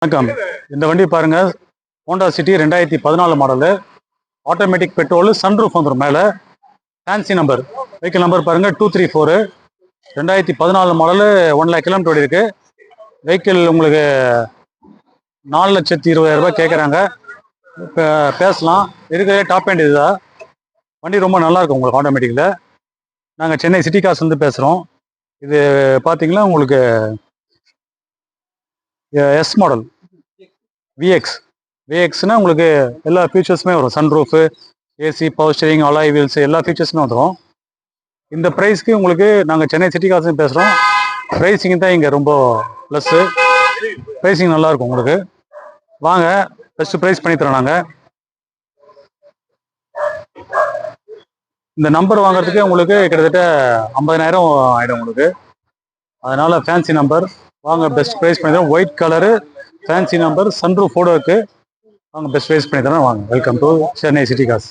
வணக்கம். இந்த வண்டி பாருங்க, Honda city 2014 model, automatic petrol, sunroof வந்துடும் மேலே. ஃபேன்சி நம்பர், வெஹிக்கிள் நம்பர் பாருங்க 234, 2014 மாடலு, 1 lakh கிலோமீட்டர் ஓடி இருக்கு. வெஹிக்கிள் உங்களுக்கு 4,20,000 கேட்குறாங்க. இப்போ பேசலாம். இருக்கிற டாப் எண்ட் இதுதான். வண்டி ரொம்ப நல்லா இருக்கும் உங்களுக்கு ஆட்டோமேட்டிக்கில். நாங்கள் சென்னை சிட்டி காசு வந்து பேசுகிறோம். இது பார்த்தீங்கன்னா உங்களுக்கு எஸ் மாடல் விஎக்ஸ். விஎக்ஸ்னா உங்களுக்கு எல்லா ஃபீச்சர்ஸுமே வரும். Sunroof, AC, power steering, alloy wheels எல்லா ஃபீச்சர்ஸுமே வந்துடும். இந்த ப்ரைஸ்க்கு உங்களுக்கு நாங்கள் சென்னை சிட்டி காசு பேசுகிறோம். ப்ரைஸிங் தான் இங்கே ரொம்ப ப்ளஸ்ஸு. ப்ரைஸிங் நல்லாயிருக்கும் உங்களுக்கு. வாங்க, பெஸ்ட்டு ப்ரைஸ் பண்ணித்தரோம் நாங்கள். இந்த நம்பர் வாங்குறதுக்கு உங்களுக்கு கிட்டத்தட்ட 50,000 ஆகிடும் உங்களுக்கு. அதனால் ஃபேன்சி நம்பர் வாங்க, பெஸ்ட் ப்ரைஸ் பண்ணித்தரோம். White colour fancy number, sunroof photo இருக்குது. வாங்க, பெஸ்ட் ப்ரைஸ் பண்ணி தரேன். வாங்க, வெல்கம் டு சென்னை சிட்டி காசு.